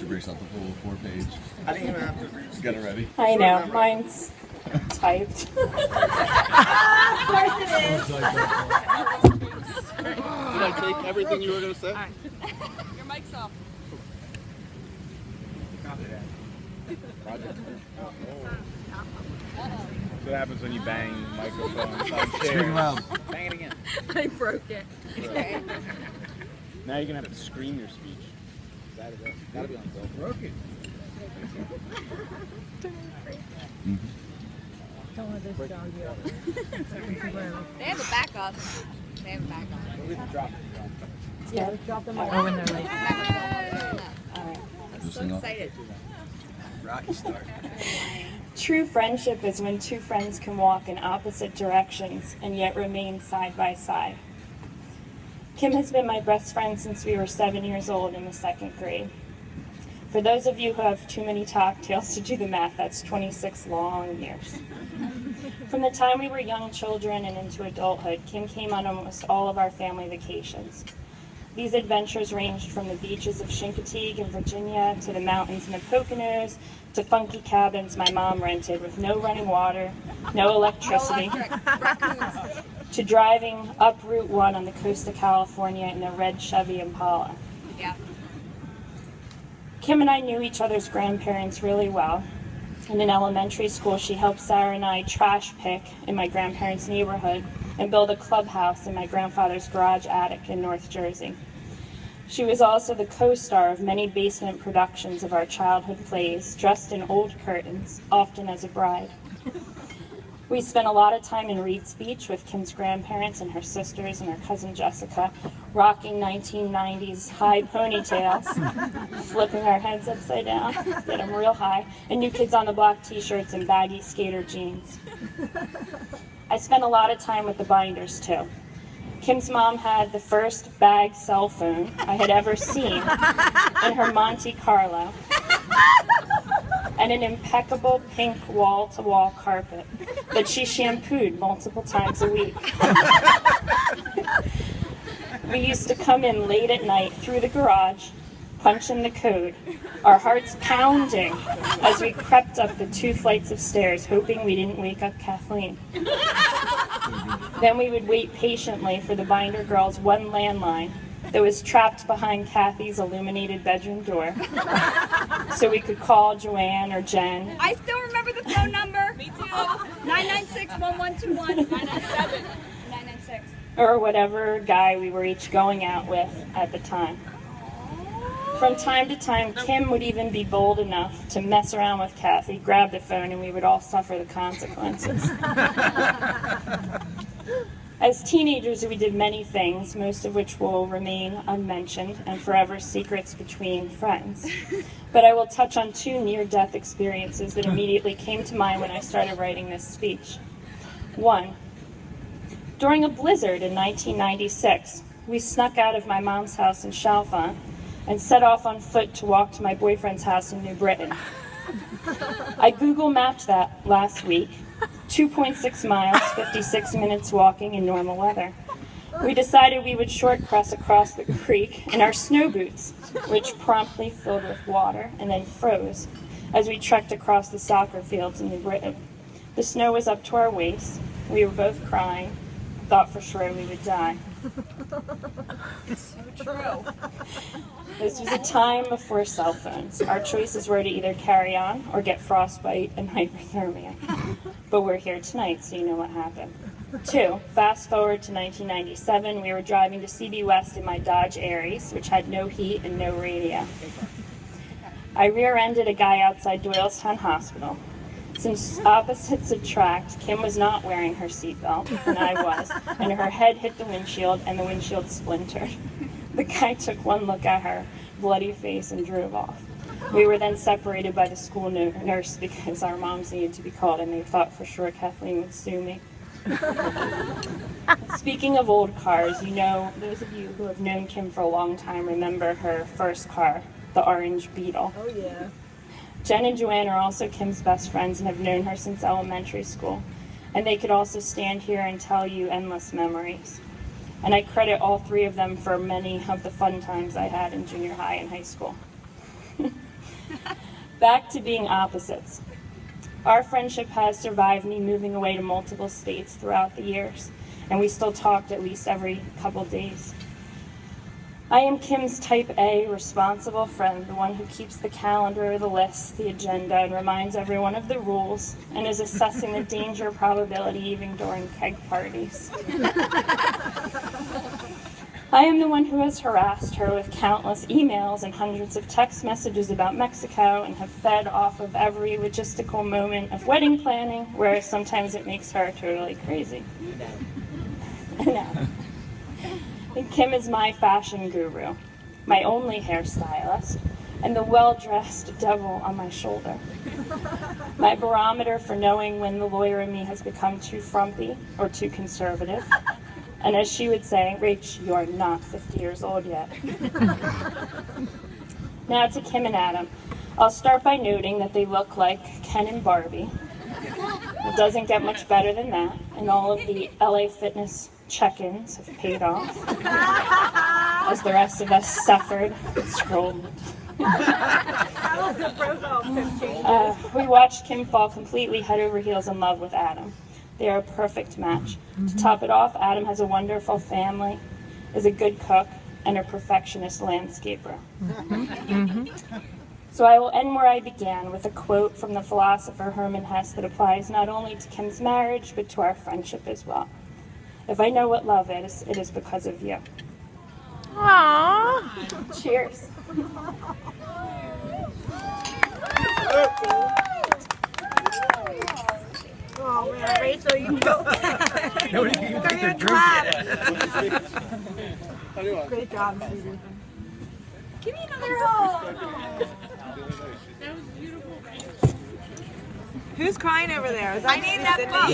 should brace out the whole 4-page. I didn't even have to Get it ready. I know, mine's typed. Of course it is. Did I take everything you were going to say? Your mic's off. That's what happens when you bang microphones on Speak chairs. loud. Bang it again. I broke it. Now you're going to have to scream your speech. Gotta be on film. Broke it. Don't let this dog you. They have a backup. They have a backup. Yeah, drop them all when they're like. I'm so excited. Rocky start. True friendship is when two friends can walk in opposite directions and yet remain side by side. Kim has been my best friend since we were 7 years old in the 2nd grade. For those of you who have too many cocktails to do the math, that's 26 long years. From the time we were young children and into adulthood, Kim came on almost all of our family vacations. These adventures ranged from the beaches of Chincoteague in Virginia to the mountains in the Poconos to funky cabins my mom rented with no running water, no electricity, to driving up Route 1 on the coast of California in a red Chevy Impala. Yeah. Kim and I knew each other's grandparents really well. And in elementary school, she helped Sarah and I trash pick in my grandparents' neighborhood and build a clubhouse in my grandfather's garage attic in North Jersey. She was also the co-star of many basement productions of our childhood plays, dressed in old curtains, often as a bride. We spent a lot of time in Reed's Beach with Kim's grandparents and her sisters and her cousin Jessica, rocking 1990s high ponytails, flipping our heads upside down, get them real high, and New Kids on the Block t-shirts and baggy skater jeans. I spent a lot of time with the Binders too. Kim's mom had the first bag cell phone I had ever seen in her Monte Carlo, and an impeccable pink wall-to-wall carpet that she shampooed multiple times a week. We used to come in late at night through the garage, punch in the code, our hearts pounding as we crept up the 2 flights of stairs, hoping we didn't wake up Kathleen. Then we would wait patiently for the Binder girls' one landline that was trapped behind Kathy's illuminated bedroom door, so we could call Joanne or Jen. I still remember the phone number. Me too. 996-1121. 997. 996. Or whatever guy we were each going out with at the time. From time to time, Kim would even be bold enough to mess around with Kathy, grab the phone, and we would all suffer the consequences. As teenagers, we did many things, most of which will remain unmentioned and forever secrets between friends. But I will touch on 2 near-death experiences that immediately came to mind when I started writing this speech. 1. During a blizzard in 1996, we snuck out of my mom's house in Chalfont and set off on foot to walk to my boyfriend's house in New Britain. I Google mapped that last week. 2.6 miles, 56 minutes walking in normal weather. We decided we would short cross across the creek in our snow boots, which promptly filled with water and then froze as we trekked across the soccer fields in New Britain. The snow was up to our waists. We were both crying, thought for sure we would die. So true. This was a time before cell phones. Our choices were to either carry on or get frostbite and hypothermia. But we're here tonight, so you know what happened. 2, fast forward to 1997, we were driving to CB West in my Dodge Aries, which had no heat and no radio. I rear-ended a guy outside Doylestown Hospital. Since opposites attract, Kim was not wearing her seatbelt, and I was, and her head hit the windshield, and the windshield splintered. The guy took one look at her bloody face and drove off. We were then separated by the school nurse because our moms needed to be called, and they thought for sure Kathleen would sue me. Speaking of old cars, you know, those of you who have known Kim for a long time remember her first car, the orange Beetle. Oh yeah. Jen and Joanne are also Kim's best friends and have known her since elementary school. And they could also stand here and tell you endless memories. And I credit all 3 of them for many of the fun times I had in junior high and high school. Back to being opposites. Our friendship has survived me moving away to multiple states throughout the years, and we still talked at least every couple days. I am Kim's type A responsible friend, the one who keeps the calendar, the list, the agenda, and reminds everyone of the rules, and is assessing the danger probability even during keg parties. I am the one who has harassed her with countless emails and hundreds of text messages about Mexico, and have fed off of every logistical moment of wedding planning, whereas sometimes it makes her totally crazy. I know. And Kim is my fashion guru, my only hairstylist, and the well-dressed devil on my shoulder. My barometer for knowing when the lawyer in me has become too frumpy or too conservative. And as she would say, Rach, you're not 50 years old yet. Now to Kim and Adam. I'll start by noting that they look like Ken and Barbie. It doesn't get much better than that, and all of the LA Fitness check-ins have paid off, as the rest of us suffered and scrolled. We watched Kim fall completely head over heels in love with Adam. They are a perfect match. To top it off, Adam has a wonderful family, is a good cook, and a perfectionist landscaper. So I will end where I began, with a quote from the philosopher Hermann Hesse that applies not only to Kim's marriage, but to our friendship as well. If I know what love is, it is because of you. Aww. Cheers. Oh man, Rachel, you go. Nobody can even take their drink yet. Great job, Susan. Give me another hug. Who's crying over there? I need that book.